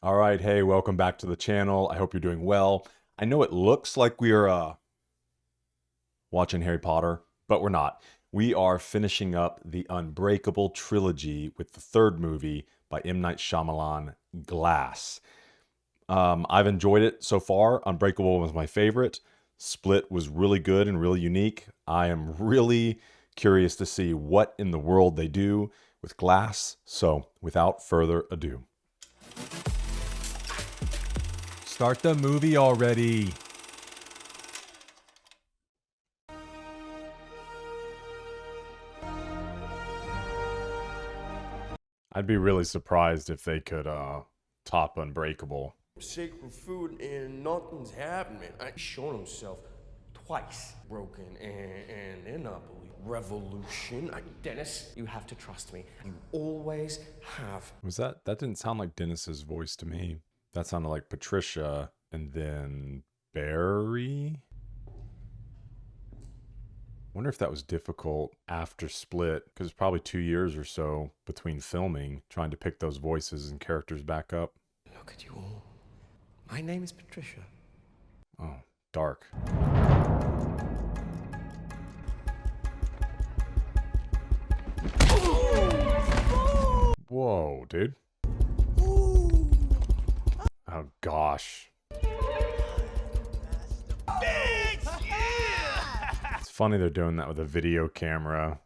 All right, hey, welcome back to the channel. I hope you're doing well. I know it looks like we are watching Harry Potter, but we're not. We are finishing up the Unbreakable trilogy with the third movie by M. Night Shyamalan, Glass. I've enjoyed it so far. Unbreakable was my favorite. Split was really good and really unique. I am really curious to see what in the world they do with Glass. So without further ado. Start the movie already. I'd be really surprised if they could top Unbreakable. Sacred food and nothing's happening. I shown himself twice. Broken and they're not believing. Revolution. Dennis, you have to trust me. You always have. Was that didn't sound like Dennis's voice to me. That sounded like Patricia and then Barry. Wonder if that was difficult after Split, because it's probably 2 years or so between filming, trying to pick those voices and characters back up. Look at you all. My name is Patricia. Oh, dark. Whoa, dude. Oh, gosh. It's funny they're doing that with a video camera.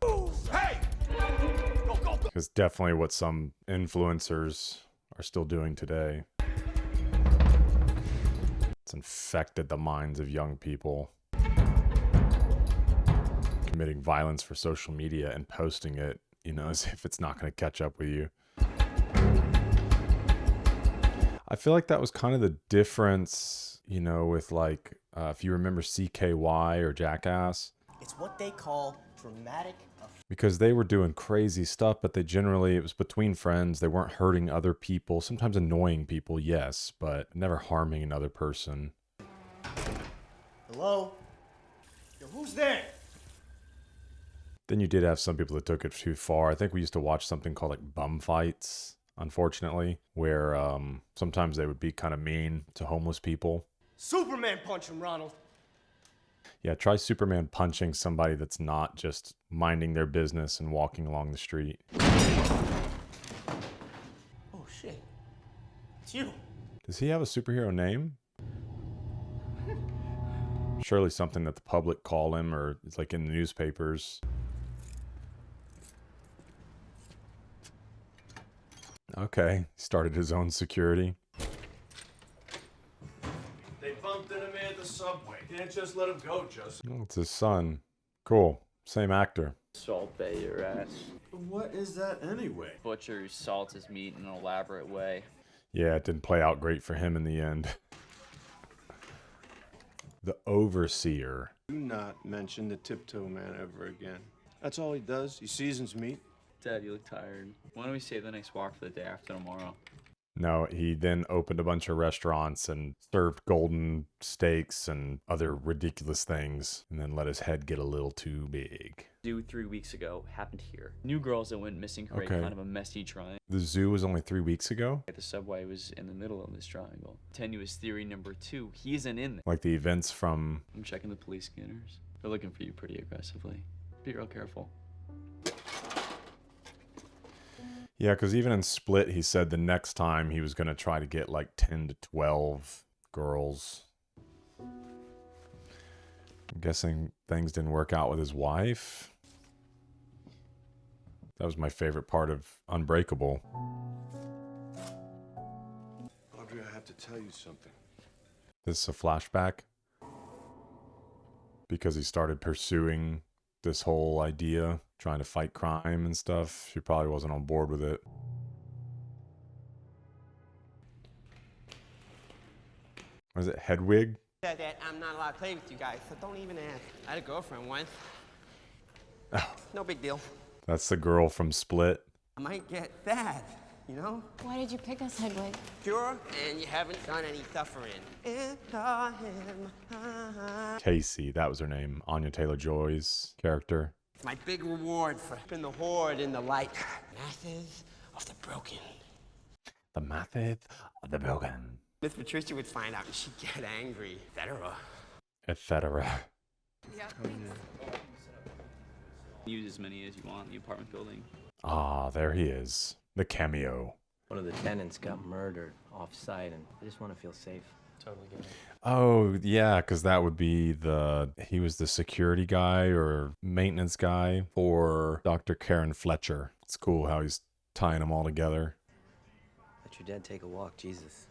It's definitely what some influencers are still doing today. It's infected the minds of young people. Committing violence for social media and posting it, you know, as if it's not going to catch up with you. I feel like that was kind of the difference, you know, with like, if you remember CKY or Jackass. It's what they call dramatic effect. Because they were doing crazy stuff, but they generally, it was between friends. They weren't hurting other people. Sometimes annoying people, yes, but never harming another person. Hello? Yo, who's there? Then you did have some people that took it too far. I think we used to watch something called like bum fights, unfortunately, where sometimes they would be kind of mean to homeless people. Superman punch him, Ronald. Yeah, try Superman punching somebody that's not just minding their business and walking along the street. Oh, shit. It's you. Does he have a superhero name? Surely something that the public call him, or it's like in the newspapers. Okay, started his own security. They bumped into me at the subway. Can't just let him go, Justin. Oh, it's his son. Cool. Same actor. Salt Bay your ass. What is that anyway? Butcher who salts his meat in an elaborate way. Yeah, it didn't play out great for him in the end. The Overseer. Do not mention the Tiptoe Man ever again. That's all he does. He seasons meat. Dad, you look tired. Why don't we save the next walk for the day after tomorrow? No, he then opened a bunch of restaurants and served golden steaks and other ridiculous things, and then let his head get a little too big. Zoo 3 weeks ago happened here. New girls that went missing create Okay. kind of a messy triangle. The zoo was only 3 weeks ago? The subway was in the middle of this triangle. Tenuous theory number 2, he isn't in there. Like the events from... I'm checking the police scanners. They're looking for you pretty aggressively. Be real careful. Yeah, because even in Split, he said the next time he was going to try to get like 10 to 12 girls. I'm guessing things didn't work out with his wife. That was my favorite part of Unbreakable. Audrey, I have to tell you something. This is a flashback. Because he started pursuing this whole idea, trying to fight crime and stuff. She probably wasn't on board with it. Was it Hedwig? Said that I'm not allowed to play with you guys, so don't even ask. I had a girlfriend once. Oh, No big deal. that's the girl from Split. I might get fat, you know? Why did you pick us, Hedwig? Pure, and you haven't done any suffering. And I am Casey, that was her name. Anya Taylor-Joy's character. It's my big reward for keeping the horde in the light. Masses of the broken. The method The Bogan. Miss Patricia would find out and she'd get angry, etc. Etc. Use as many as you want in the apartment building. Ah, there he is. The cameo. One of the tenants got murdered off-site, and I just want to feel safe. Totally get it. Oh, yeah, because that would be he was the security guy or maintenance guy for Dr. Karen Fletcher. It's cool how he's tying them all together. Let your dad take a walk, Jesus.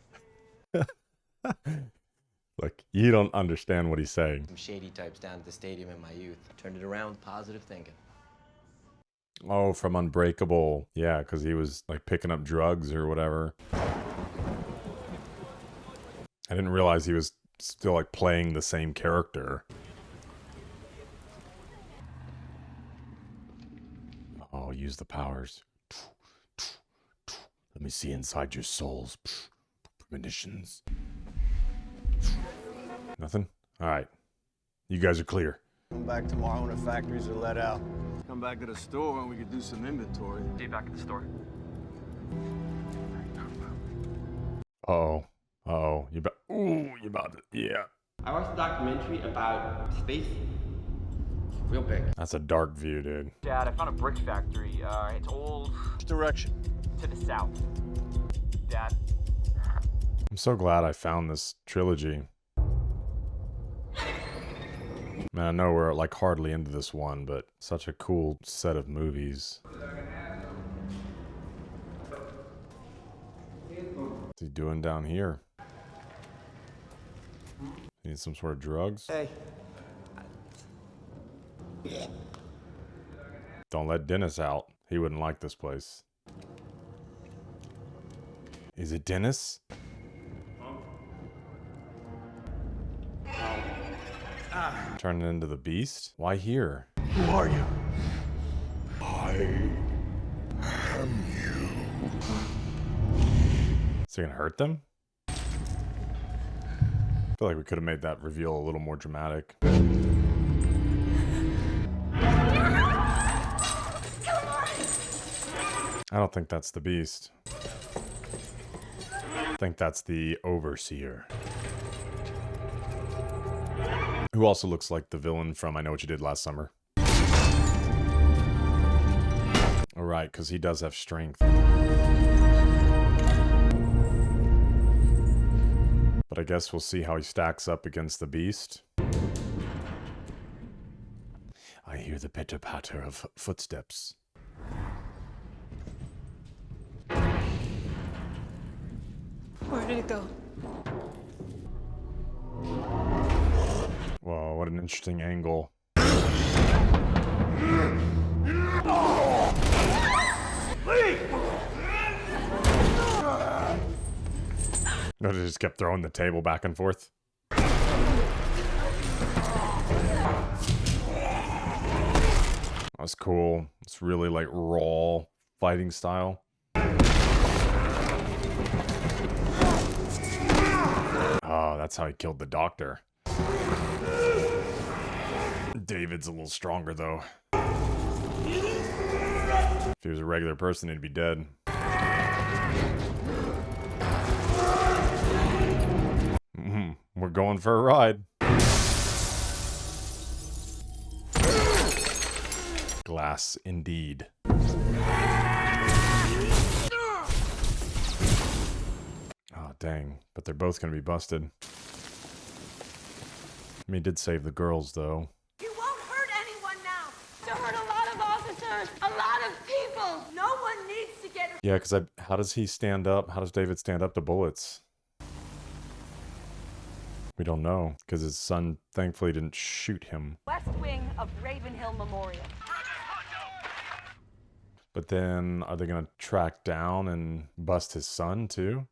Like, you don't understand what he's saying. Some shady types down at the stadium in my youth. Turned it around with positive thinking. Oh, from Unbreakable. Yeah, because he was like picking up drugs or whatever. I didn't realize he was still like playing the same character. Oh, use the powers. Let me see inside your souls. Premonitions. Nothing? All right. You guys are clear. Come back tomorrow when the factories are let out. Come back to the store and we could do some inventory. See you back at the store. Uh-oh. Uh-oh. Ooh, you about to... Yeah. I watched a documentary about space. Real big. That's a dark view, dude. Dad, I found a brick factory. It's old. Which direction? To the south. Dad. I'm so glad I found this trilogy. Man, I know we're like hardly into this one, but such a cool set of movies. What's he doing down here? Need some sort of drugs? Hey. Don't let Dennis out. He wouldn't like this place. Is it Dennis? Turning into the beast? Why here? Who are you? Is he gonna hurt them? I feel like we could have made that reveal a little more dramatic. I don't think that's the beast. I think that's the overseer. Who also looks like the villain from I Know What You Did Last Summer. Alright, because he does have strength. But I guess we'll see how he stacks up against the beast. I hear the pitter-patter of footsteps. Where did it go? Whoa, what an interesting angle. No, they just kept throwing the table back and forth. That's cool. It's really like raw fighting style. Oh, that's how he killed the doctor. David's a little stronger though. If he was a regular person, he'd be dead. We're going for a ride. Glass indeed. Oh, dang. But they're both going to be busted. I mean, he did save the girls, though. You won't hurt anyone now. To hurt a lot of officers, a lot of people. No one needs to get hurt. Yeah, because how does he stand up? How does David stand up to bullets? We don't know, because his son thankfully didn't shoot him. West wing of Ravenhill Memorial. But then, are they going to track down and bust his son, too?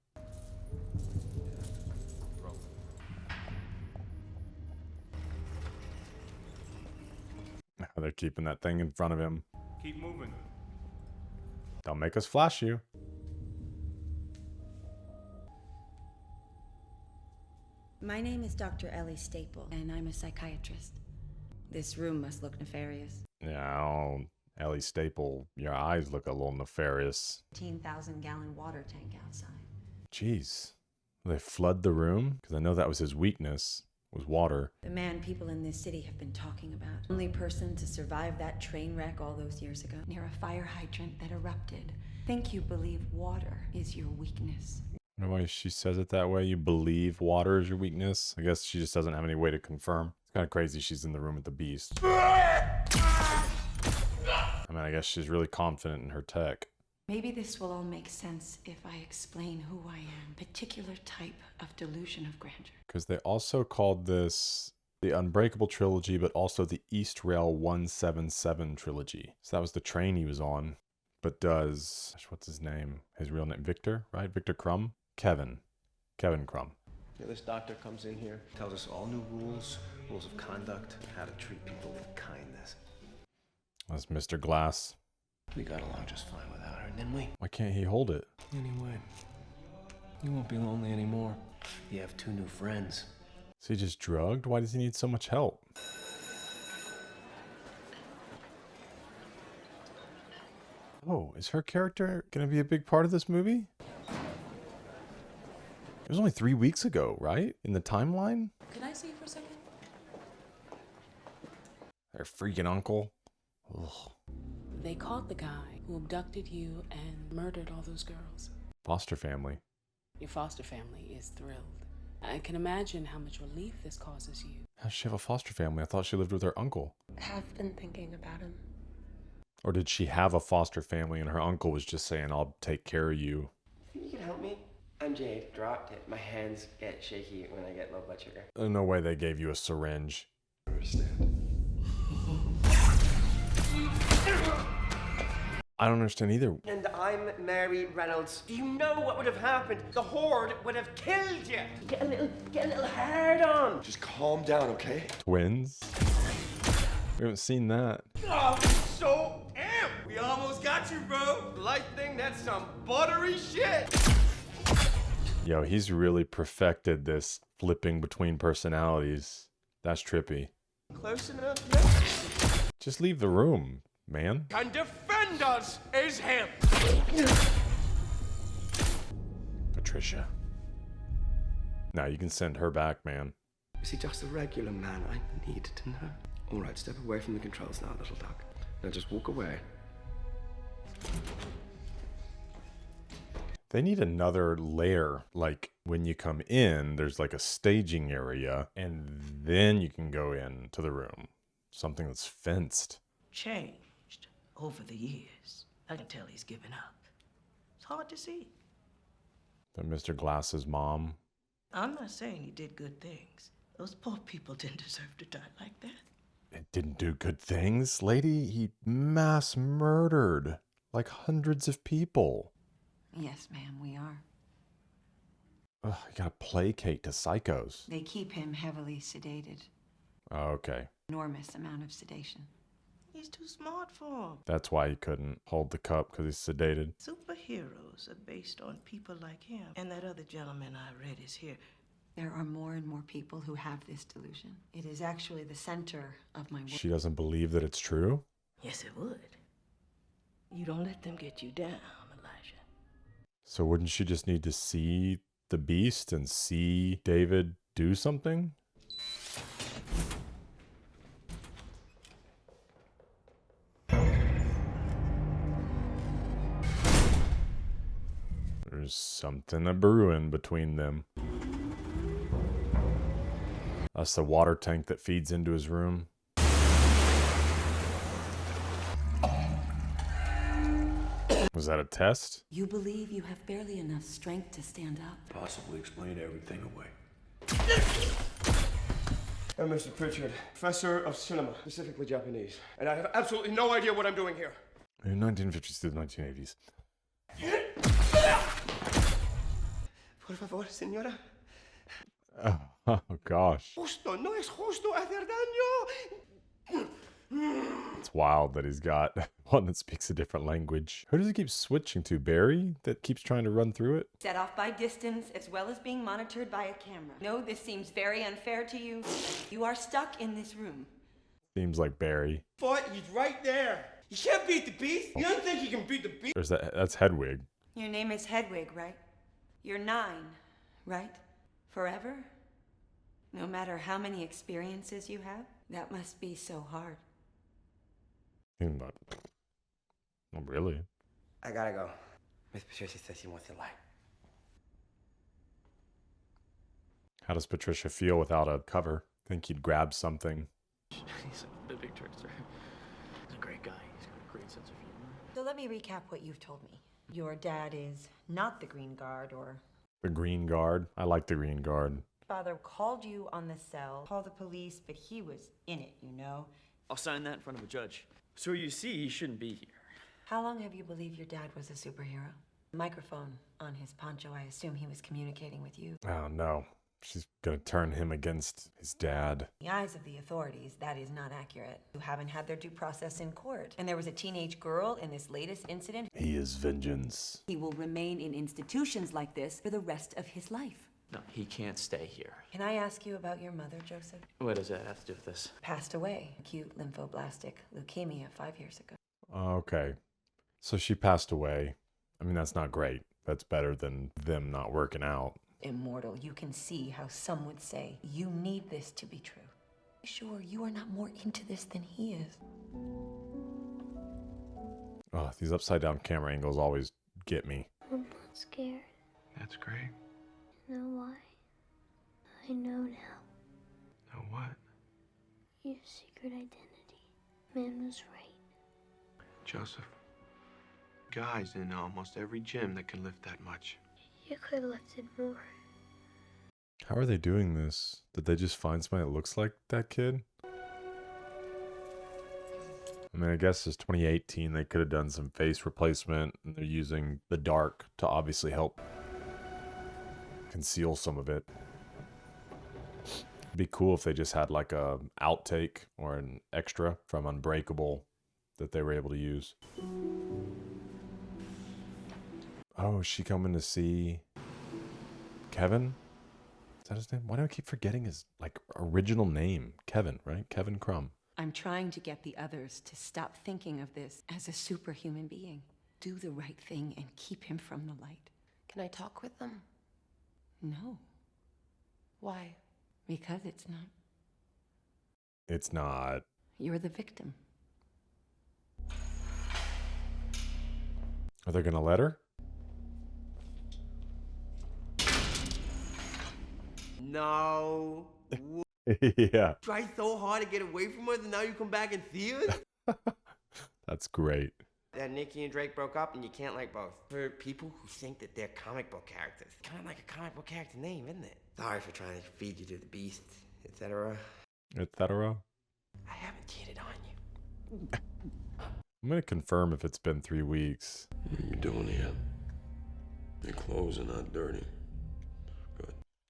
They're keeping that thing in front of him. Keep moving. Don't make us flash you. My name is Dr. Ellie Staple, and I'm a psychiatrist. This room must look nefarious. Yeah, oh, Ellie Staple, your eyes look a little nefarious. 15,000-gallon water tank outside. Jeez. They flood the room? Because I know that was his weakness, was water. The man people in this city have been talking about. Only person to survive that train wreck all those years ago. Near a fire hydrant that erupted. Think you believe water is your weakness. I don't know why she says it that way. You believe water is your weakness? I guess she just doesn't have any way to confirm. It's kind of crazy she's in the room with the beast. I mean, I guess she's really confident in her tech. Maybe this will all make sense if I explain who I am. Particular type of delusion of grandeur. Because they also called this the Unbreakable trilogy, but also the East Rail 177 trilogy. So that was the train he was on. But does, what's his name? His real name, Victor, right? Victor Crumb? Kevin Crumb. Yeah, this doctor comes in here, tells us all new rules of conduct, how to treat people with kindness. That's Mr. Glass. We got along just fine without her, didn't we? Why can't he hold it? Anyway, you won't be lonely anymore. You have 2 new friends. Is he just drugged? Why does he need so much help? Oh, is her character going to be a big part of this movie? It was only 3 weeks ago, right? In the timeline? Can I see you for a second? Their freaking uncle. Ugh. They caught the guy who abducted you and murdered all those girls. Foster family. Your foster family is thrilled. I can imagine how much relief this causes you. How does she have a foster family? I thought she lived with her uncle. Have been thinking about him. Or did she have a foster family and her uncle was just saying, I'll take care of you? Think you can help me? I'm Jade. Dropped it. My hands get shaky when I get low blood sugar. There's no way they gave you a syringe. I understand. I don't understand either. And I'm Mary Reynolds. Do you know what would have happened? The Horde would have killed you. Get a little hard on. Just calm down, okay? Twins? We haven't seen that. Oh, so amped. We almost got you, bro. Light thing, that's some buttery shit. Yo, he's really perfected this flipping between personalities. That's trippy. Close enough. Just leave the room, man. Can defend us is him. Patricia. Now you can send her back, man. Is he just a regular man? I need to know. All right, step away from the controls now, little duck. Now just walk away. They need another layer. Like when you come in, there's like a staging area, and then you can go into the room. Something that's fenced. Changed over the years. I can tell he's given up. It's hard to see. That Mr. Glass's mom. I'm not saying he did good things. Those poor people didn't deserve to die like that. It didn't do good things, lady. He mass murdered like hundreds of people. Yes, ma'am, we are. Ugh, you gotta placate to psychos. They keep him heavily sedated. Oh, okay. Enormous amount of sedation. He's too smart for him. That's why he couldn't hold the cup, because he's sedated. Superheroes are based on people like him. And that other gentleman I read is here. There are more and more people who have this delusion. It is actually the center of my work. She doesn't believe that it's true? Yes, it would. You don't let them get you down, Elijah. So wouldn't she just need to see the beast and see David do something? There's something a-brewing between them. That's the water tank that feeds into his room. Was that a test? You believe you have barely enough strength to stand up. Possibly explain everything away. I'm Mr. Pritchard, professor of cinema, specifically Japanese. And I have absolutely no idea what I'm doing here. In 1950s to the 1980s. Por favor, señora. Oh gosh. Justo, no es justo hacer daño. It's wild that he's got one that speaks a different language. Who does he keep switching to? Barry? That keeps trying to run through it? Set off by distance as well as being monitored by a camera. No, this seems very unfair to you. You are stuck in this room. Seems like Barry. But he's right there. You can't beat the beast. You don't think you can beat the beast? That's Hedwig. Your name is Hedwig, right? You're 9, right? Forever? No matter how many experiences you have? That must be so hard. Not really. I gotta go. Miss Patricia says she wants to lie. How does Patricia feel without a cover? Think he'd grab something. He's a big trickster. He's a great guy. He's got a great sense of humor. So let me recap what you've told me. Your dad is not the Green Guard, or The Green Guard. I like the Green Guard. father called you on the cell, called the police, but he was in it, you know? I'll sign that in front of a judge. So you see, he shouldn't be here. How long have you believed your dad was a superhero? Microphone on his poncho. I assume he was communicating with you. Oh no. She's gonna turn him against his dad. In the eyes of the authorities, that is not accurate. You haven't had their due process in court. And there was a teenage girl in this latest incident. He is vengeance. He will remain in institutions like this for the rest of his life. No, he can't stay here. Can I ask you about your mother, Joseph? What does that have to do with this? Passed away. Acute lymphoblastic leukemia 5 years ago. Okay. So she passed away. I mean, that's not great. That's better than them not working out. Immortal, you can see how some would say, you need this to be true. Sure, you are not more into this than he is. Oh, these upside down camera angles always get me. I'm not scared. That's great. You know why? I know now. Know what? Your secret identity. Man was right. Joseph. Guys in almost every gym that can lift that much. You could have lifted more. How are they doing this? Did they just find somebody that looks like that kid? I mean, I guess it's 2018. They could have done some face replacement, and they're using the dark to obviously help conceal some of it. It'd be cool if they just had like a outtake or an extra from Unbreakable that they were able to use. Oh, is she coming to see Kevin? Is that his name? Why do I keep forgetting his like original name? Kevin, right? Kevin Crumb. I'm trying to get the others to stop thinking of this as a superhuman being. Do the right thing and keep him from the light. Can I talk with them? No, Why? because it's not. It's not. You're the victim. Are they gonna let her? No. Yeah. Try so hard to get away from us, and now you come back and see us? That's great. That Nikki and Drake broke up, and you can't like both. For people who think that they're comic book characters, kind of like a comic book character name, isn't it? Sorry for trying to feed you to the beast, etc. Etc. I haven't cheated on you. I'm gonna confirm if it's been 3 weeks. What are you doing here? Your clothes are not dirty.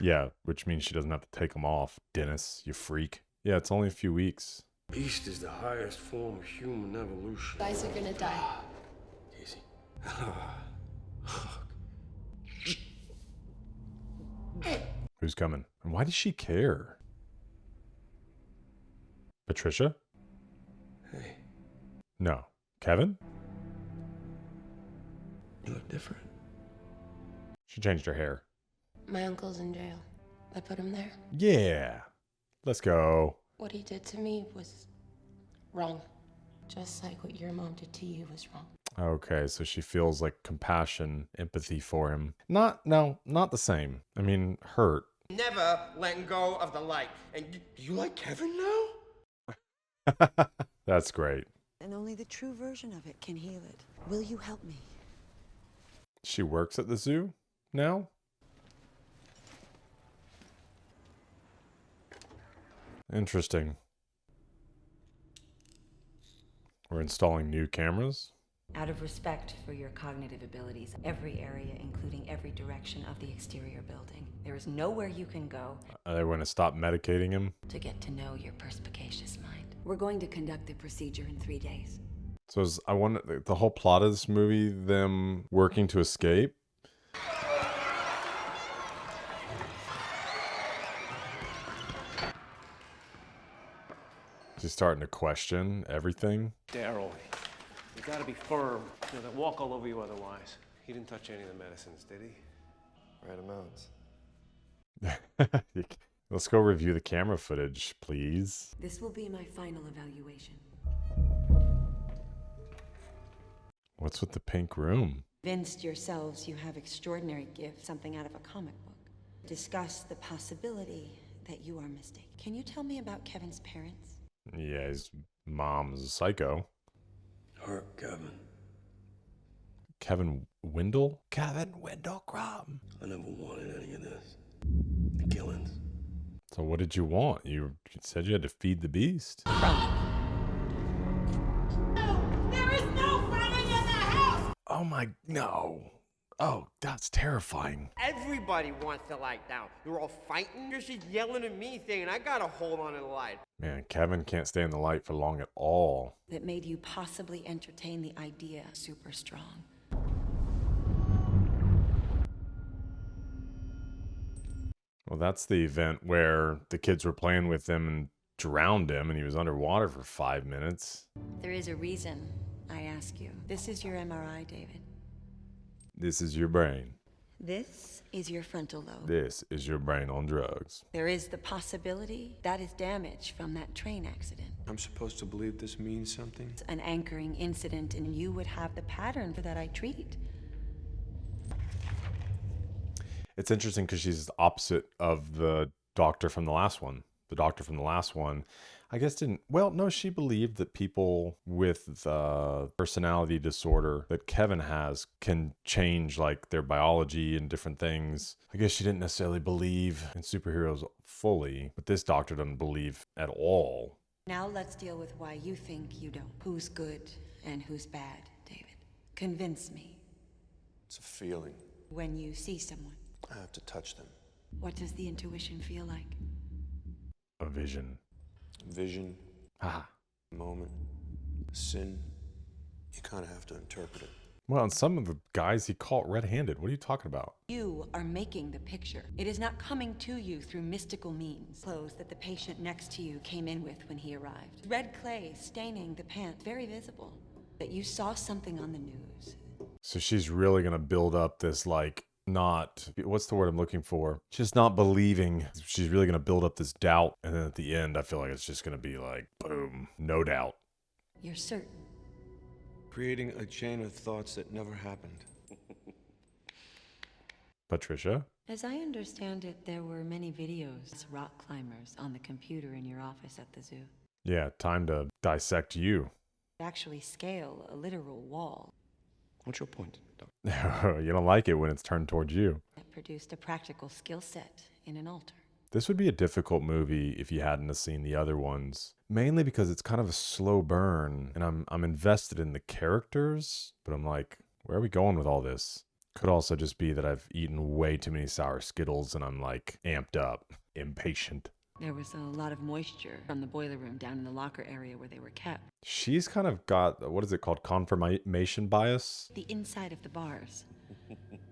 Yeah, which means she doesn't have to take them off. Dennis, you freak. Yeah, it's only a few weeks. Beast is the highest form of human evolution. Guys are gonna die. Easy. Who's coming? And why does she care? Patricia? Hey. No. Kevin? You look different. She changed her hair. My uncle's in jail. I put him there. Yeah. Let's go. What he did to me was wrong. Just like what your mom did to you was wrong. Okay, so she feels like compassion, empathy for him. Not the same. I mean, hurt. Never letting go of the light. And you like Kevin now? That's great. And only the true version of it can heal it. Will you help me? She works at the zoo now? Interesting. We're installing new cameras? Out of respect for your cognitive abilities, every area, including every direction of the exterior building, there is nowhere you can go Are they going to stop medicating him? to get to know your perspicacious mind. We're going to conduct the procedure in 3 days. So I wonder, the whole plot of this movie, them working to escape? She's starting to question everything. Daryl, you gotta be firm. They'll walk all over you otherwise. He didn't touch any of the medicines, did he? Right amounts. Let's go review the camera footage, please. This will be my final evaluation. What's with the pink room? Convinced yourselves you have extraordinary gifts, something out of a comic book. Discuss the possibility that you are mistaken. Can you tell me about Kevin's parents? Yeah, his mom's a psycho. Her, Kevin. Kevin Wendell? Kevin Wendell Crumb. I never wanted any of this. The killings. So what did you want? You said you had to feed the beast. There is no fighting in the house! Oh my, no. Oh, that's terrifying. Everybody wants to lie down. You're all fighting. You're just yelling at me saying I got a hold on the light. Man, Kevin can't stay in the light for long at all. That made you possibly entertain the idea super strong. Well, that's the event where the kids were playing with him and drowned him and he was underwater for 5 minutes. There is a reason I ask you. This is your MRI, David. This is your brain. This is your frontal lobe. This is your brain on drugs. There is the possibility that is damage from that train accident. I'm supposed to believe this means something? It's an anchoring incident, and you would have the pattern for that I treat. It's interesting because she's the opposite of the doctor from the last one. The doctor from the last one, I guess didn't, well, no, she believed that people with the personality disorder that Kevin has can change like their biology and different things. I guess she didn't necessarily believe in superheroes fully, but this doctor doesn't believe at all. Now let's deal with why you think you don't. Who's good and who's bad, David? Convince me. It's a feeling. When you see someone, I have to touch them. what does the intuition feel like? A vision. Vision. Ah. Moment. Sin. You kind of have to interpret it. Well, and some of the guys he caught red-handed. What are you talking about? You are making the picture. It is not coming to you through mystical means. Clothes that the patient next to you came in with when he arrived. Red clay staining the pants, very visible. That you saw something on the news. So she's really going to build up this, like, not, what's the word I'm looking for? Just not believing. She's really going to build up this doubt. And then at the end, I feel like it's just going to be like, boom, no doubt. You're certain. Creating a chain of thoughts that never happened. Patricia? As I understand it, there were many videos, rock climbers, on the computer in your office at the zoo. Yeah, time to dissect you. Actually scale a literal wall. What's your point, Doc? You don't like it when it's turned towards you. That produced a practical skill set in an altar. This would be a difficult movie if you hadn't have seen the other ones. Mainly because it's kind of a slow burn, and I'm invested in the characters, but I'm like, where are we going with all this? Could also just be that I've eaten way too many sour Skittles and I'm like amped up, impatient. There was a lot of moisture from the boiler room down in the locker area where they were kept. She's kind of got, what is it called, confirmation bias? The inside of the bars.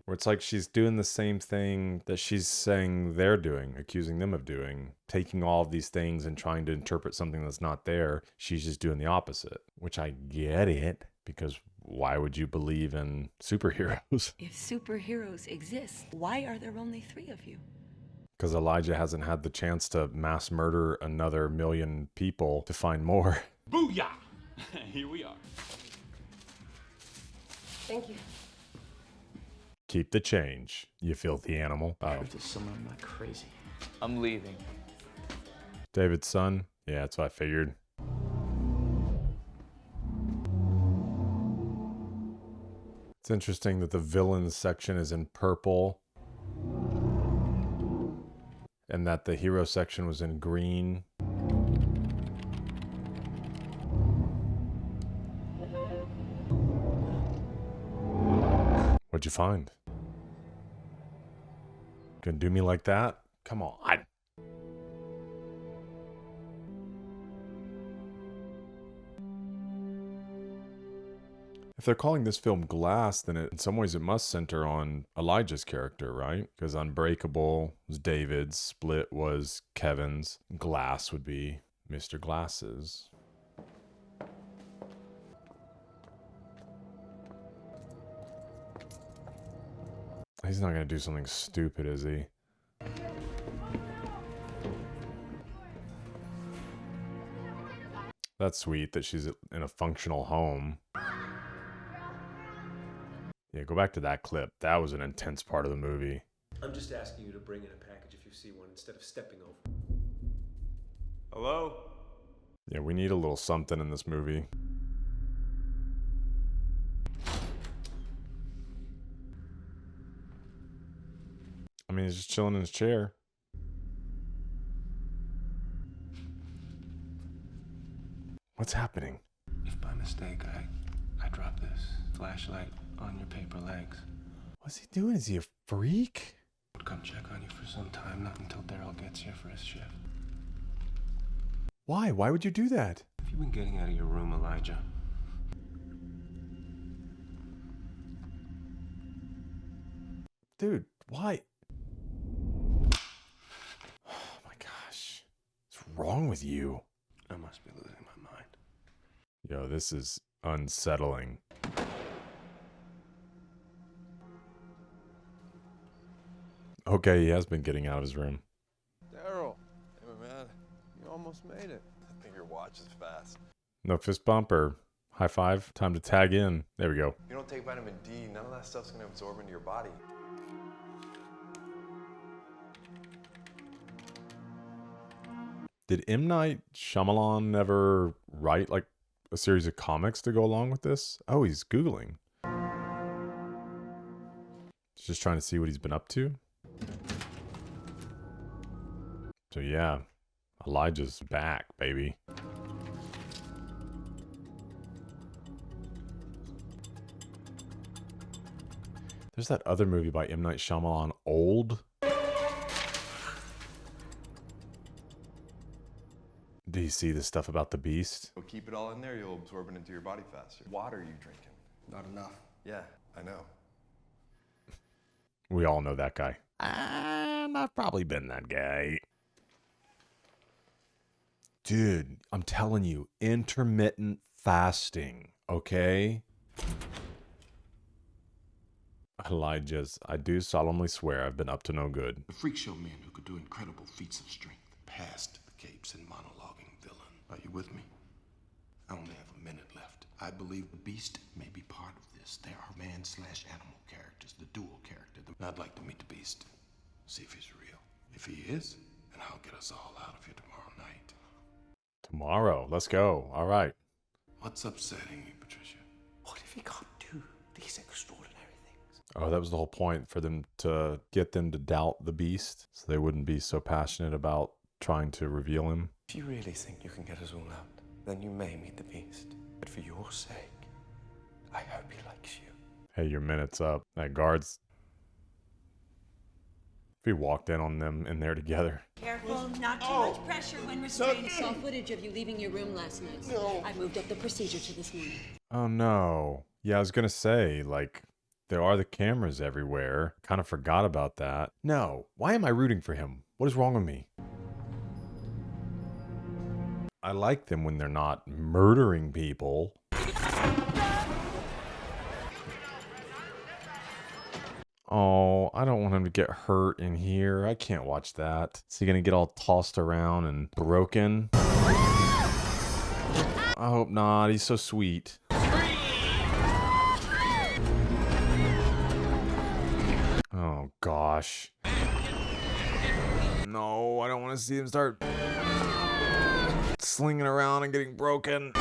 Where it's like she's doing the same thing that she's saying they're doing, accusing them of doing, taking all of these things and trying to interpret something that's not there. She's just doing the opposite, which I get it, because why would you believe in superheroes? If superheroes exist, why are there only 3 of you? Because Elijah hasn't had the chance to mass murder another 1 million people to find more. Booyah! Here we are. Thank you. Keep the change, you filthy animal. Oh, Prove to someone I'm not crazy. I'm leaving. David's son? Yeah, that's what I figured. It's interesting that the villains section is in purple and that the hero section was in green. What'd you find? Gonna do me like that? Come on. If they're calling this film Glass, then in some ways it must center on Elijah's character, right? Because Unbreakable was David's, Split was Kevin's, Glass would be Mr. Glass's. He's not gonna do something stupid, is he? That's sweet that she's in a functional home. Yeah, go back to that clip. That was an intense part of the movie. I'm just asking you to bring in a package if you see one instead of stepping over. Hello? Yeah, we need a little something in this movie. I mean, he's just chilling in his chair. What's happening? If by mistake I drop this flashlight on your paper legs, What's he doing? Is he a freak? I'd come check on you for some time, not until Daryl gets here for his shift. Why? Why would you do that? Have you been getting out of your room, Elijah? Dude, why? Oh my gosh. What's wrong with you? I must be losing my mind. Yo, this is unsettling. Okay, he has been getting out of his room. Daryl, hey my man, you almost made it. I think your watch is fast. No fist bump or high five? Time to tag in. There we go. If you don't take vitamin D, none of that stuff's gonna absorb into your body. Did M. Night Shyamalan ever write like a series of comics to go along with this? Oh, he's Googling. He's just trying to see what he's been up to. So yeah, Elijah's back, baby. There's that other movie by M. Night Shyamalan, Old. Do you see the stuff about the beast? You'll keep it all in there, you'll absorb it into your body faster. Water you drinking? Not enough. Yeah, I know. We all know that guy. And I've probably been that guy. Dude, I'm telling you, intermittent fasting, okay? Elijah's, I do solemnly swear I've been up to no good. The freak show men who could do incredible feats of strength, past the capes and monologuing villain. Are you with me? I only have a minute left. I believe the beast may be part of this. There are man/animal characters, the dual character. I'd like to meet the beast, see if he's real. If he is, then I'll get us all out of here tomorrow night. Tomorrow, let's go. All right. What's upsetting you, Patricia? What if he can't do these extraordinary things? Oh, that was the whole point, for them to get them to doubt the beast, so they wouldn't be so passionate about trying to reveal him. If you really think you can get us all out, then you may meet the beast. But for your sake, I hope he likes you. Hey, your minute's up. That guard's... If we walked in on them in there together. Careful, not too much pressure when restraining. I saw footage of you leaving your room last night. No. I moved up the procedure to this morning. Oh no. Yeah, I was gonna say, like, there are the cameras everywhere. Kind of forgot about that. No. Why am I rooting for him? What is wrong with me? I like them when they're not murdering people. Oh, I don't want him to get hurt in here. I can't watch that. Is he gonna get all tossed around and broken? I hope not. He's so sweet. Oh, gosh. No, I don't want to see him start slinging around and getting broken.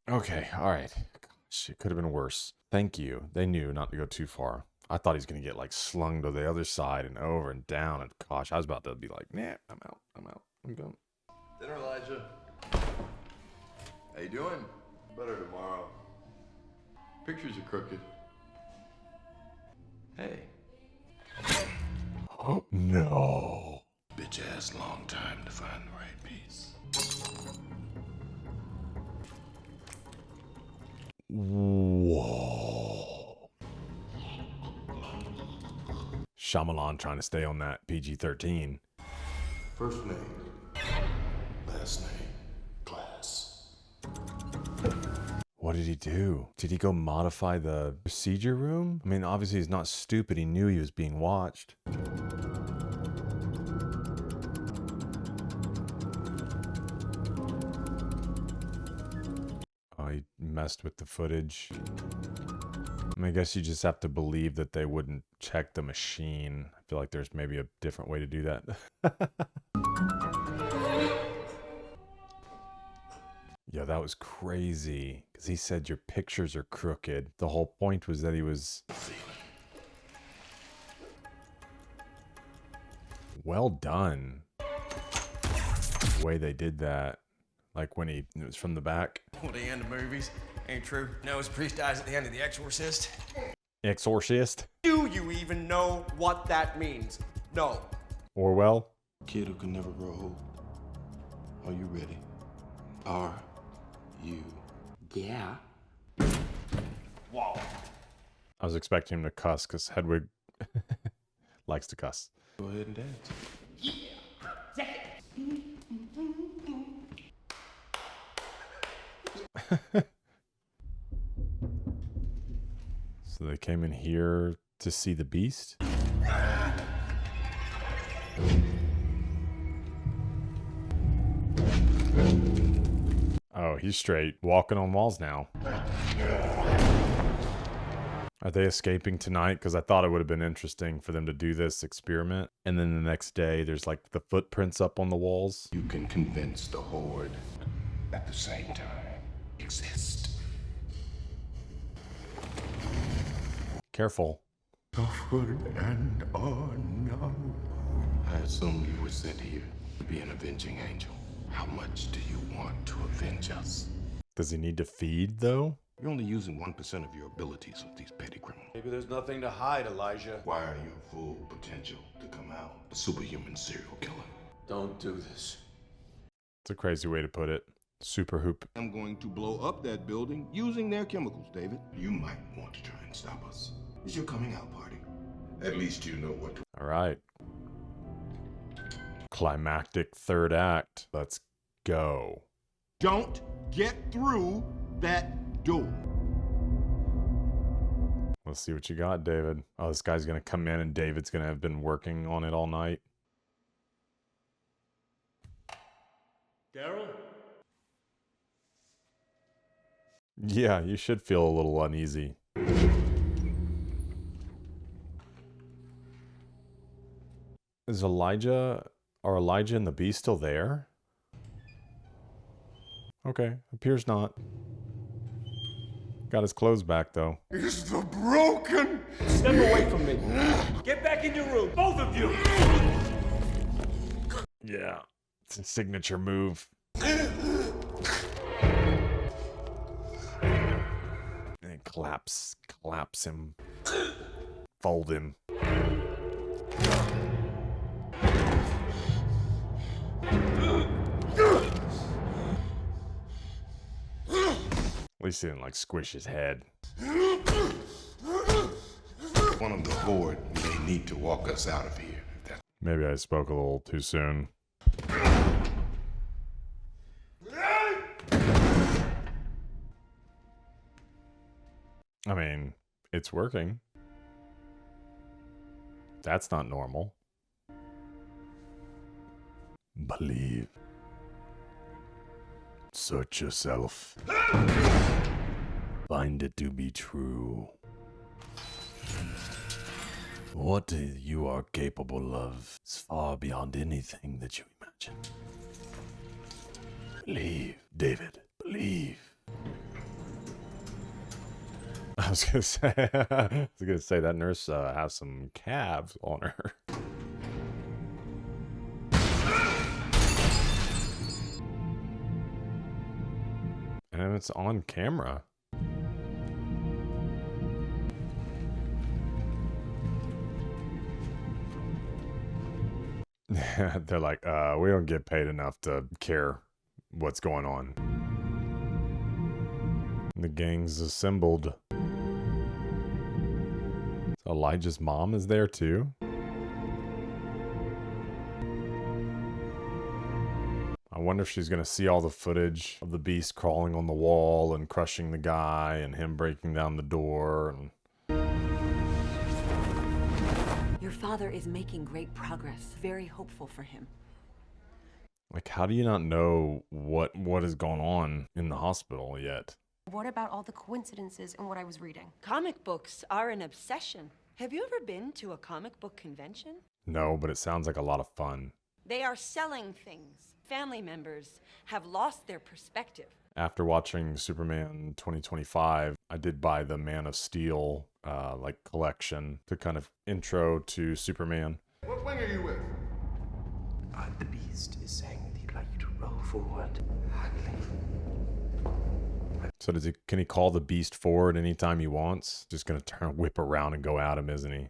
Okay, all right. Gosh, it could have been worse. Thank you. They knew not to go too far. I thought he was going to get, like, slung to the other side and over and down. And gosh, I was about to be like, nah, I'm out. I'm going. Dinner, Elijah. How you doing? Better tomorrow. Pictures are crooked. Hey. Oh, no. Bitch ass long time to find the right piece. Whoa. Shyamalan trying to stay on that PG-13. First name, last name, class. What did he do? Did he go modify the procedure room? I mean, obviously he's not stupid. He knew he was being watched. Oh, he messed with the footage. I mean, I guess you just have to believe that they wouldn't check the machine. I feel like there's maybe a different way to do that. Yeah, that was crazy. Because he said your pictures are crooked. The whole point was that he was... Well done. The way they did that. Like when it was from the back. Well, the end of movies ain't true. No, his priest dies at the end of The Exorcist. Exorcist? Do you even know what that means? No. Orwell? Kid who can never grow old. Are you ready? Are you? Yeah. Wow. I was expecting him to cuss because Hedwig likes to cuss. Go ahead and dance. So they came in here to see the beast? Oh, he's straight walking on walls now. Are they escaping tonight? Because I thought it would have been interesting for them to do this experiment. And then the next day, there's like the footprints up on the walls. You can convince the Horde at the same time exist. Careful. Suffered and unknown. I assume you were sent here to be an avenging angel. How much do you want to avenge us? Does he need to feed, though? You're only using 1% of your abilities with these petty criminals. Maybe there's nothing to hide, Elijah. Wire your full potential to come out. A superhuman serial killer. Don't do this. It's a crazy way to put it. Super hoop. I'm going to blow up that building using their chemicals, David. You might want to try and stop us. It's your coming out party. At least you know what to... All right. Climactic third act. Let's go. Don't get through that door. Let's see what you got, David. Oh, this guy's going to come in and David's going to have been working on it all night. Daryl? Yeah, you should feel a little uneasy. Is Elijah and the Beast still there? Okay, appears not. Got his clothes back, though. Is the broken... Step away from me. Get back in your room, both of you! Yeah, it's a signature move. And collapse him. Fold him. At least he didn't, like, squish his head. One of the Horde may need to walk us out of here. Maybe I spoke a little too soon. I mean, it's working. That's not normal. Believe. Search yourself. Find it to be true. What you are capable of is far beyond anything that you imagine. Believe, David. Believe. I was gonna say that nurse has some calves on her. And it's on camera. They're like, we don't get paid enough to care what's going on. The gang's assembled. So Elijah's mom is there too? I wonder if she's going to see all the footage of the beast crawling on the wall and crushing the guy and him breaking down the door. And Your father is making great progress. Very hopeful for him. like, how do you not know what is going on in the hospital yet? What about all the coincidences in what I was reading? Comic books are an obsession. Have you ever been to a comic book convention? No, but it sounds like a lot of fun. They are selling things. Family members have lost their perspective. After watching Superman 2025, I did buy the Man of Steel like collection to kind of intro to Superman. What wing are you with? The Beast is saying that he'd like you to roll forward. So can he call the Beast forward anytime he wants? Just gonna whip around and go at him, isn't he?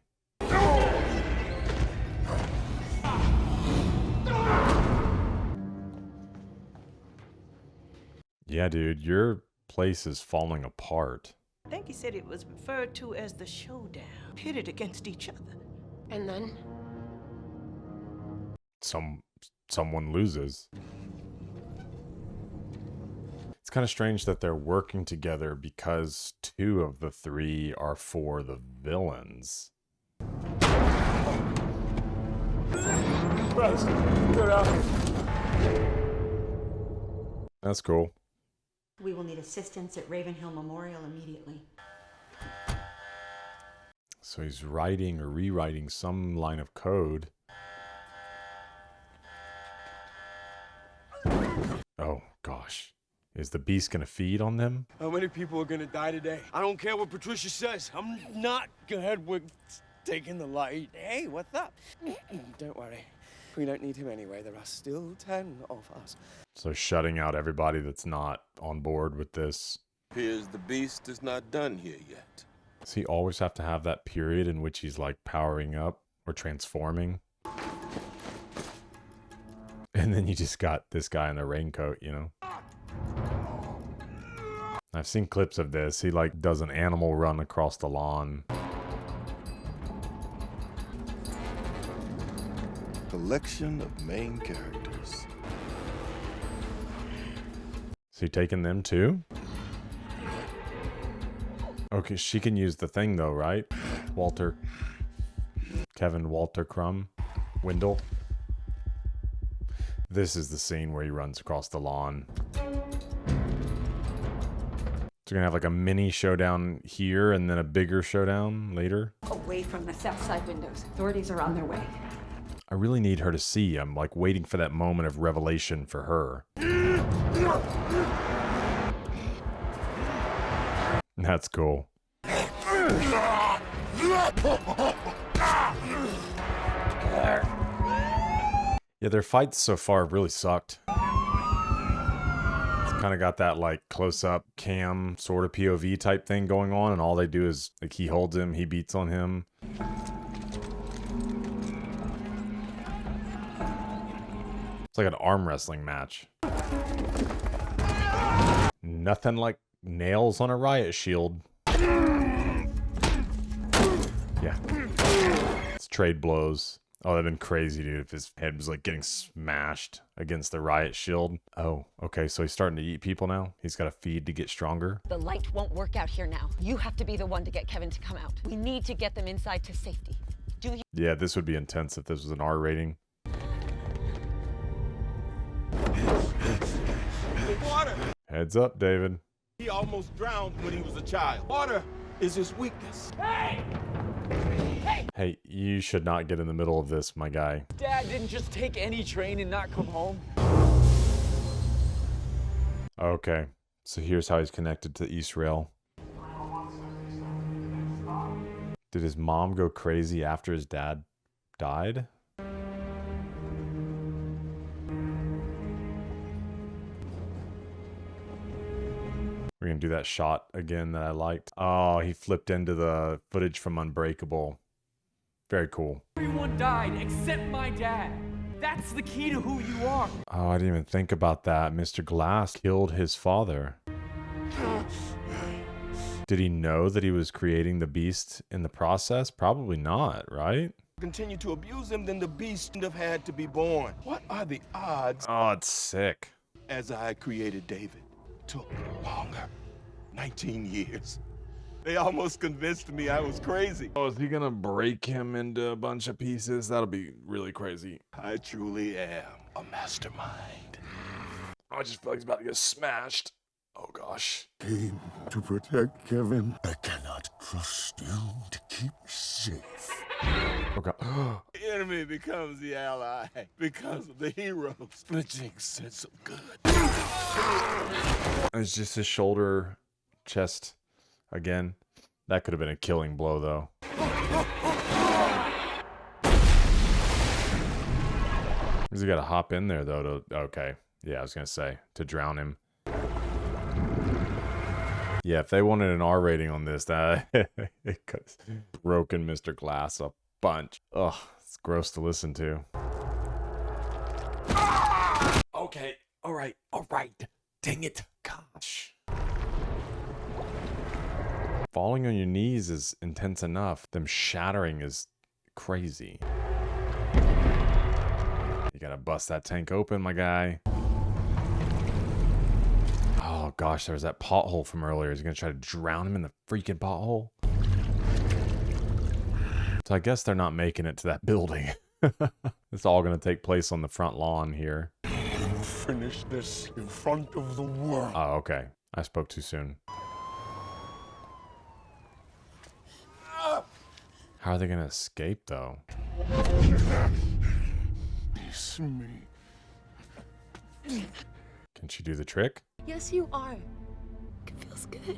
Yeah, dude, your place is falling apart. I think he said it was referred to as the showdown, pitted against each other. And then? Someone loses. It's kind of strange that they're working together because 2 of the 3 are for the villains. Bryce, get out. That's cool. We will need assistance at Ravenhill Memorial immediately. So he's writing or rewriting some line of code. Oh, gosh. Is the Beast gonna feed on them? How many people are gonna die today? I don't care what Patricia says. I'm not glad we're taking the light. Hey, what's up? Don't worry. We don't need him anyway. There are still 10 of us. So shutting out everybody that's not on board with this. Appears the Beast is not done here yet. Does he always have to have that period in which he's like powering up or transforming? And then you just got this guy in the raincoat, you know? I've seen clips of this. He like does an animal run across the lawn. Collection of main characters. Is he taking them too? Okay, she can use the thing though, right? Kevin Walter Crumb. Wendell. This is the scene where he runs across the lawn. So we're gonna have like a mini showdown here and then a bigger showdown later. Away from the south side windows. Authorities are on their way. I really need her to see. I'm like waiting for that moment of revelation for her. That's cool. Yeah, their fights so far have really sucked. It's kind of got that like close-up cam sort of POV type thing going on, and all they do is like he holds him, he beats on him. It's like an arm wrestling match. Nothing like nails on a riot shield. Yeah. It's trade blows. Oh, that'd been crazy, dude, if his head was like getting smashed against the riot shield. Oh, okay, so he's starting to eat people now? He's got to feed to get stronger? The light won't work out here now. You have to be the one to get Kevin to come out. We need to get them inside to safety. Do you? Yeah, this would be intense if this was an R rating. Water! Heads up, David. He almost drowned when he was a child. Water is his weakness. Hey! Hey, you should not get in the middle of this, my guy. Dad didn't just take any train and not come home. Okay, so here's how he's connected to East Rail. Did his mom go crazy after his dad died? We're gonna do that shot again that I liked. Oh, he flipped into the footage from Unbreakable. Very cool. Everyone died except my dad. That's the key to who you are. Oh, I didn't even think about that. Mr. Glass killed his father. Did he know that he was creating the Beast in the process? Probably not, right? continue to abuse him, then the beast would have had to be born. What are the odds? Oh, it's sick. As I created David, took longer. 19 years. They almost convinced me I was crazy. Oh, is he gonna break him into a bunch of pieces? That'll be really crazy. I truly am a mastermind. I just feel like he's about to get smashed. Oh gosh. Came to protect Kevin. I cannot trust you to keep me safe. Oh god. The enemy becomes the ally because of the hero's flinching sense of good. It's just his shoulder, chest again. That could have been a killing blow though. He's got to hop in there though to, okay. Yeah, I was gonna say, to drown him. Yeah, if they wanted an R rating on this, that it could have broken Mr. Glass a bunch. Ugh, it's gross to listen to. Okay, all right. Dang it. Gosh. Falling on your knees is intense enough. Them shattering is crazy. You gotta bust that tank open, my guy. Oh gosh, there was that pothole from earlier. Is he gonna try to drown him in the freaking pothole? So I guess they're not making it to that building. It's all gonna take place on the front lawn here. We will finish this in front of the world. Oh, okay. I spoke too soon. How are they gonna escape though? It's me. Can she do the trick? Yes, you are. It feels good.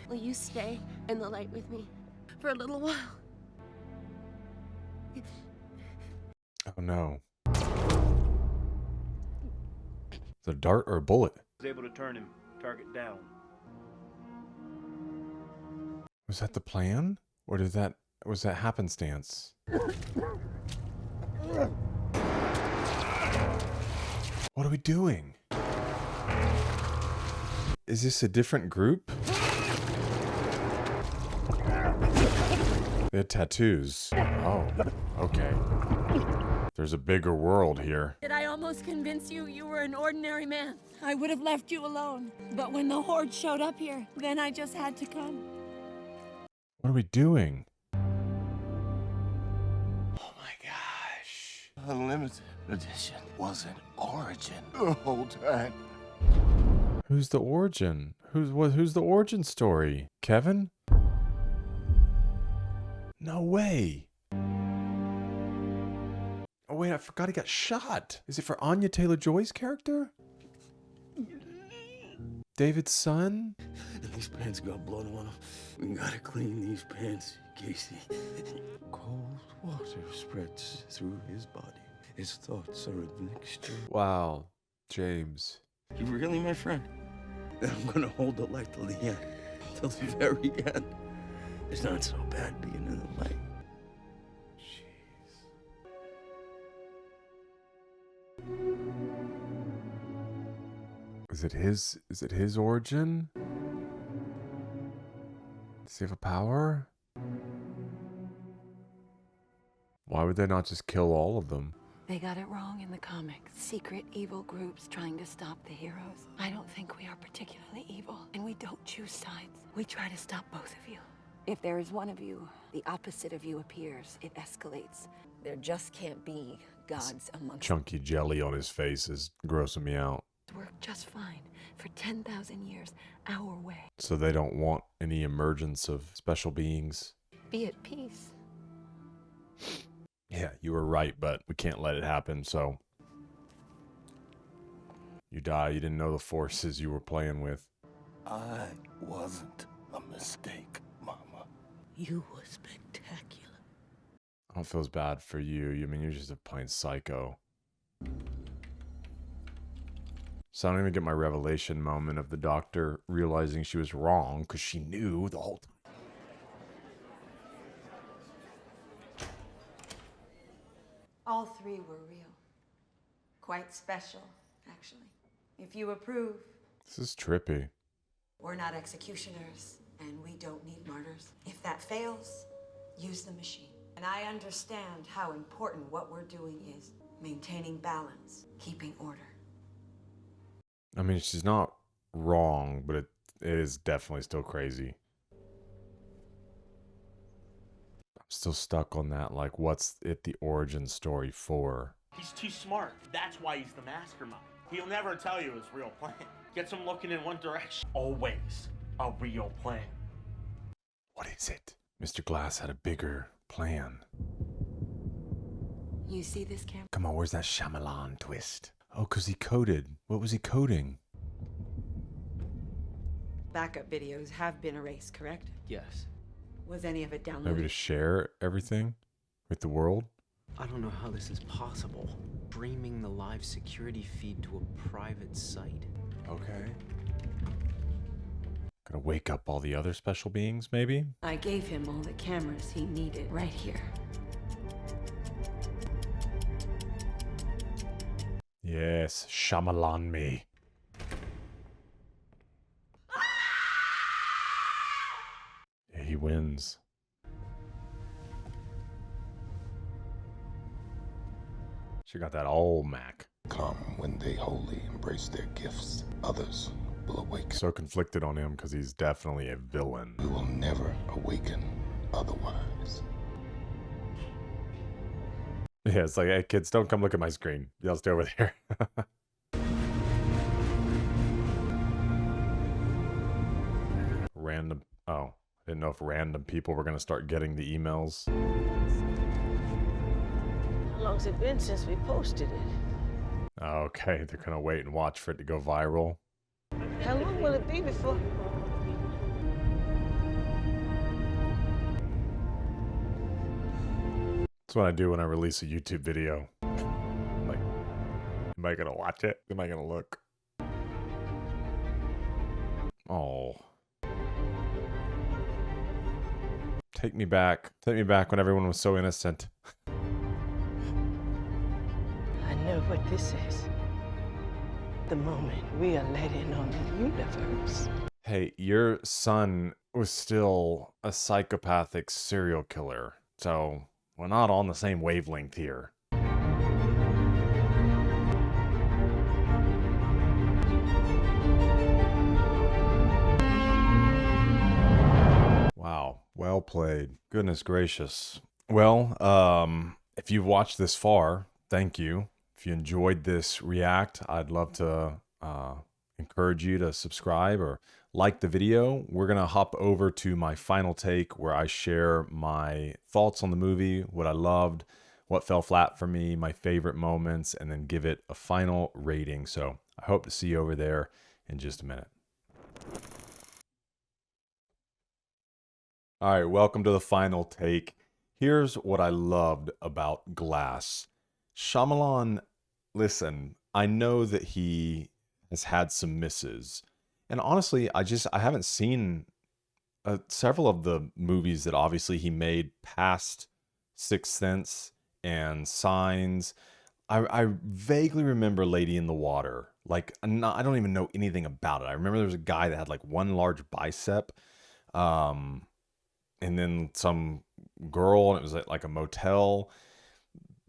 Will you stay in the light with me for a little while? Oh no. Is it a dart or a bullet? Was able to turn him, target down. Was that the plan? Or was that happenstance? What are we doing? Is this a different group? They had tattoos. Oh, okay. There's a bigger world here. Did I almost convince you you were an ordinary man? I would have left you alone. But when the Horde showed up here, then I just had to come. What are we doing? Unlimited edition was an origin the whole time. Who's the origin? Who's the origin story? Kevin? No way. Oh wait, I forgot he got shot. Is it for Anya Taylor-Joy's character? David's son? And these pants got blood on them. We gotta clean these pants, Casey. Cold water spreads through his body. His thoughts are a mixture. Wow, James. You really my friend? Then I'm gonna hold the light till the end. Till the very end. It's not so bad being in the light. Is it his origin? Does he have a power? Why would they not just kill all of them? They got it wrong in the comics. Secret evil groups trying to stop the heroes. I don't think we are particularly evil, and we don't choose sides. We try to stop both of you. If there is one of you, the opposite of you appears, it escalates. There just can't be gods amongst Chunky jelly on his face is grossing me out. work just fine for 10,000 years our way. So they don't want any emergence of special beings. Be at peace. Yeah, you were right, but we can't let it happen, so you die. You didn't know the forces you were playing with. I wasn't a mistake, Mama. You were spectacular. I don't feel as bad for you. I mean, you're just a plain psycho. So I don't even get my revelation moment of the doctor realizing she was wrong because she knew the whole time. All three were real. Quite special, actually. If you approve. This is trippy. We're not executioners, and we don't need martyrs. If that fails, use the machine. And And I understand how important what we're doing is. Maintaining balance, keeping order. I mean, she's not wrong, but it is definitely still crazy. I'm still stuck on that, like, what's it the origin story for? He's too smart. That's why he's the mastermind. He'll never tell you his real plan. Gets him looking in one direction. Always a real plan. What is it? Mr. Glass had a bigger plan. You see this camera? Come on, where's that Shyamalan twist? Oh, because he coded. What was he coding? Backup videos have been erased, correct? Yes. Was any of it downloaded? Maybe to share everything with the world? I don't know how this is possible. Streaming the live security feed to a private site. Okay. Gonna wake up all the other special beings, maybe? I gave him all the cameras he needed right here. Yes, Shyamalan me. Yeah, he wins. She got that old Mac. Come when they wholly embrace their gifts. Others will awaken. So conflicted on him because he's definitely a villain. We will never awaken otherwise. Yeah, it's like, hey kids, don't come look at my screen. Y'all stay over there. Random. Oh, I didn't know if random people were going to start getting the emails. How long's it been since we posted it? Okay, they're going to wait and watch for it to go viral. How long will it be before? That's what I do when I release a YouTube video. I'm like, am I going to watch it? Am I going to look? Oh. Take me back. Take me back when everyone was so innocent. I know what this is. The moment we are let in on the universe. Hey, your son was still a psychopathic serial killer, so we're not on the same wavelength here. Wow, well played. Goodness gracious. Well, if you've watched this far, thank you. If you enjoyed this react, I'd love to encourage you to subscribe or like the video. We're going to hop over to my final take where I share my thoughts on the movie, what I loved, what fell flat for me, my favorite moments, and then give it a final rating. So I hope to see you over there in just a minute. All right, welcome to the final take. Here's what I loved about Glass. Shyamalan, listen, I know that he has had some misses. And honestly, I haven't seen several of the movies that obviously he made past Sixth Sense and Signs. I vaguely remember Lady in the Water. Like, I don't even know anything about it. I remember there was a guy that had like one large bicep. And then some girl, and it was at like a motel.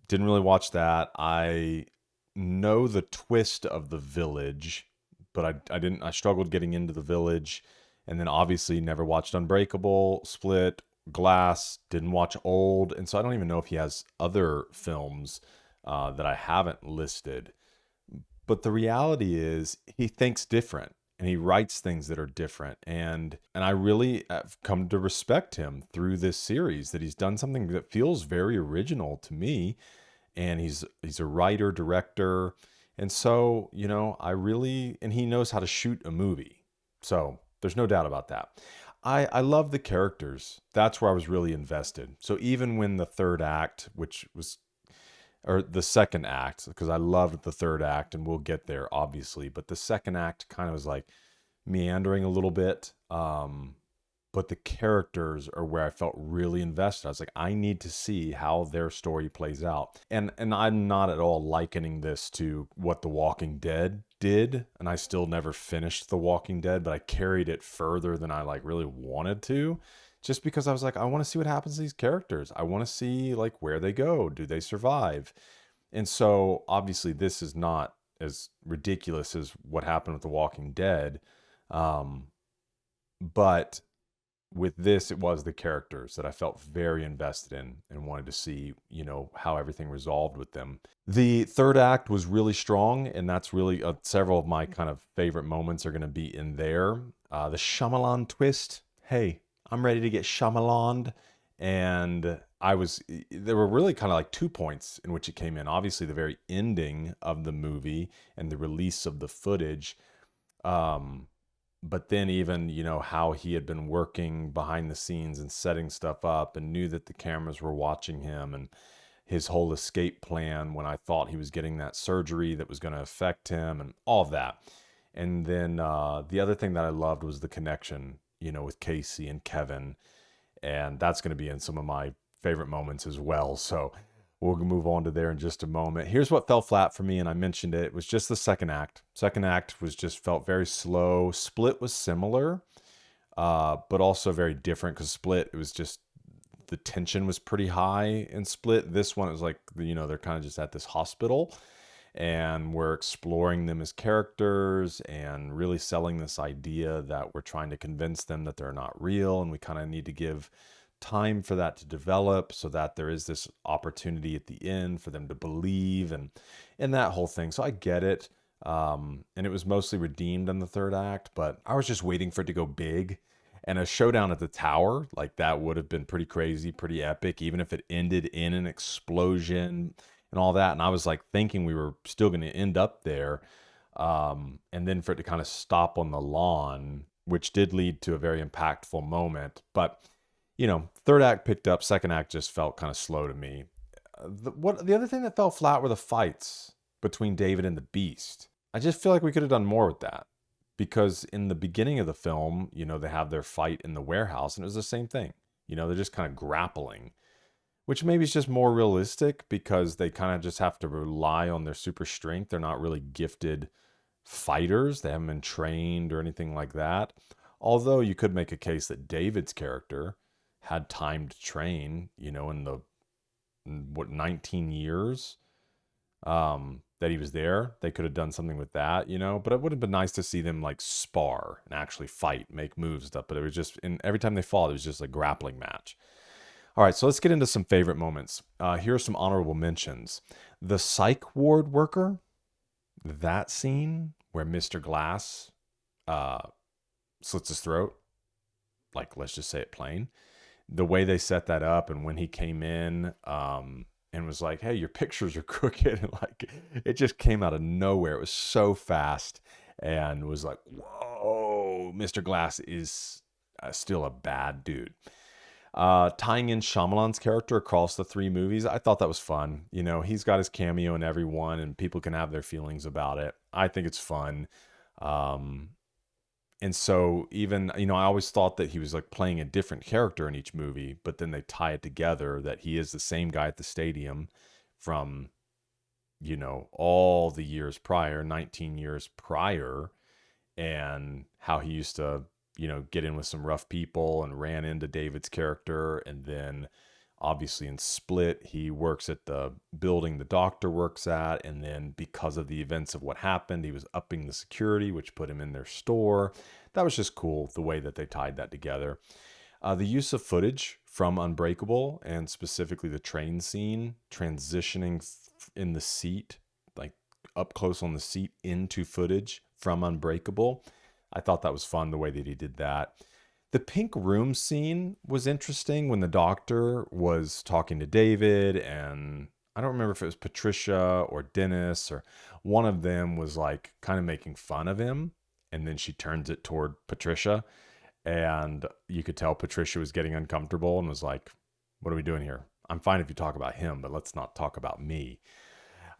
Didn't really watch that. I know the twist of The Village, but I struggled getting into The Village. And then obviously never watched Unbreakable, Split, Glass, didn't watch Old. And so I don't even know if he has other films that I haven't listed. But the reality is he thinks different. And he writes things that are different. And I really have come to respect him through this series, that he's done something that feels very original to me. And he's a writer, director. And so, you know, and he knows how to shoot a movie. So there's no doubt about that. I love the characters. That's where I was really invested. So even when the third act, or the second act, because I loved the third act, and we'll get there, obviously. But the second act kind of was like meandering a little bit. But the characters are where I felt really invested. I was like, I need to see how their story plays out. And I'm not at all likening this to what The Walking Dead did. And I still never finished The Walking Dead, but I carried it further than I like really wanted to, just because I was like, I want to see what happens to these characters. I want to see like where they go. Do they survive? And so obviously this is not as ridiculous as what happened with The Walking Dead. But with this, it was the characters that I felt very invested in and wanted to see, how everything resolved with them. The third act was really strong, and that's really several of my kind of favorite moments are going to be in there. The Shyamalan twist. Hey, I'm ready to get Shyamalan. And there were really kind of like 2 points in which it came in. Obviously, the very ending of the movie and the release of the footage. But then even, how he had been working behind the scenes and setting stuff up and knew that the cameras were watching him, and his whole escape plan when I thought he was getting that surgery that was going to affect him and all of that. And then the other thing that I loved was the connection, with Casey and Kevin. And that's going to be in some of my favorite moments as well. So we'll move on to there in just a moment. Here's what fell flat for me, and I mentioned it. It was just the second act. Second act felt very slow. Split was similar, but also very different, because Split, it was just, the tension was pretty high in Split. This one, it was like, they're kind of just at this hospital, and we're exploring them as characters and really selling this idea that we're trying to convince them that they're not real, and we kind of need to give time for that to develop so that there is this opportunity at the end for them to believe and that whole thing. So I get it. And it was mostly redeemed in the third act, but I was just waiting for it to go big. And a showdown at the tower, like that would have been pretty crazy, pretty epic, even if it ended in an explosion and all that. And I was like thinking we were still going to end up there. And then for it to kind of stop on the lawn, which did lead to a very impactful moment. But third act picked up, second act just felt kind of slow to me. The other thing that fell flat were the fights between David and the Beast. I just feel like we could have done more with that, because in the beginning of the film, they have their fight in the warehouse, and it was the same thing. They're just kind of grappling, which maybe is just more realistic because they kind of just have to rely on their super strength. They're not really gifted fighters. They haven't been trained or anything like that. Although you could make a case that David's character had time to train, in the 19 years that he was there. They could have done something with that, but it would have been nice to see them like spar and actually fight, make moves and stuff. But it was just, and every time they fought, it was just a grappling match. All right, so let's get into some favorite moments. Here are some honorable mentions. The psych ward worker, that scene where Mr. Glass slits his throat, like, let's just say it plain. The way they set that up, and when he came in and was like, hey, your pictures are crooked, and like it just came out of nowhere. It was so fast, and was like, whoa, Mr. Glass is still a bad dude. Tying in Shyamalan's character across the 3 movies, I thought that was fun. He's got his cameo in every one, and people can have their feelings about it. I think it's fun. And so even, I always thought that he was like playing a different character in each movie, but then they tie it together that he is the same guy at the stadium from, all the years prior, 19 years prior, and how he used to, get in with some rough people and ran into David's character. And then obviously in Split, he works at the building the doctor works at. And then because of the events of what happened, he was upping the security, which put him in their store. That was just cool, the way that they tied that together. The use of footage from Unbreakable, and specifically the train scene, transitioning in the seat, like up close on the seat into footage from Unbreakable. I thought that was fun, the way that he did that. The pink room scene was interesting when the doctor was talking to David, and I don't remember if it was Patricia or Dennis, or one of them was like kind of making fun of him. And then she turns it toward Patricia, and you could tell Patricia was getting uncomfortable and was like, what are we doing here? I'm fine if you talk about him, but let's not talk about me.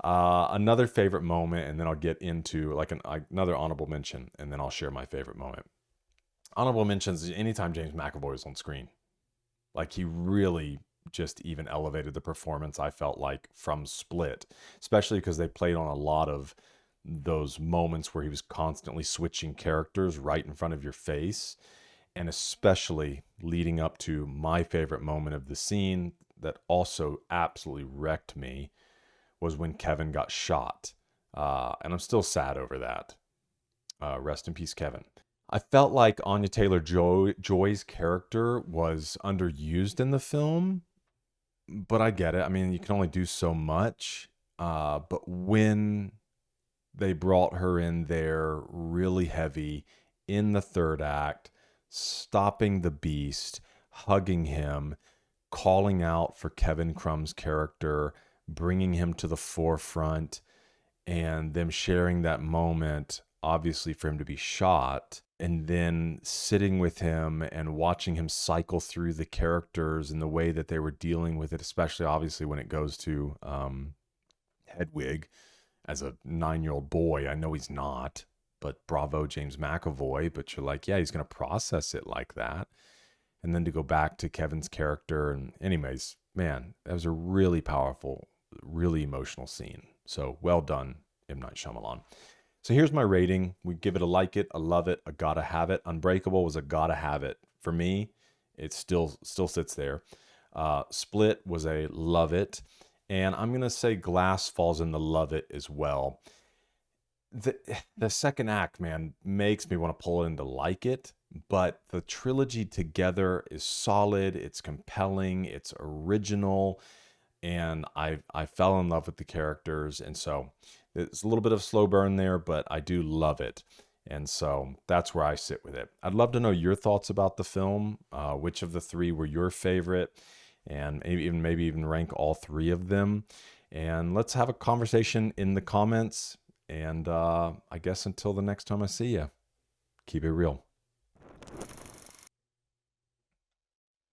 Another favorite moment, and then I'll get into like another honorable mention, and then I'll share my favorite moment. Honorable mentions is anytime James McAvoy was on screen. Like, he really just even elevated the performance, I felt like, from Split, especially because they played on a lot of those moments where he was constantly switching characters right in front of your face. and especially leading up to my favorite moment of the scene that also absolutely wrecked me was when Kevin got shot. And I'm still sad over that. Rest in peace, Kevin. I felt like Anya Taylor-Joy's character was underused in the film, but I get it. I mean, you can only do so much. But when they brought her in there really heavy in the third act, stopping the beast, hugging him, calling out for Kevin Crumb's character, bringing him to the forefront, and them sharing that moment, obviously for him to be shot, and then sitting with him and watching him cycle through the characters and the way that they were dealing with it, especially obviously when it goes to Hedwig as a 9-year-old boy. I know he's not, but bravo, James McAvoy. But you're like, yeah, he's going to process it like that. And then to go back to Kevin's character. And anyways, man, that was a really powerful, really emotional scene. So well done, M. Night Shyamalan. So here's my rating. We give it a like it, a love it, a gotta have it. Unbreakable was a gotta have it. For me, it still sits there. Split was a love it. And I'm going to say Glass falls in the love it as well. The second act, man, makes me want to pull it into like it. But the trilogy together is solid. It's compelling. It's original. And I fell in love with the characters. And so it's a little bit of slow burn there, but I do love it. And so that's where I sit with it. I'd love to know your thoughts about the film. Which of the three were your favorite? And maybe even rank all three of them. And let's have a conversation in the comments. And I guess until the next time I see you, keep it real.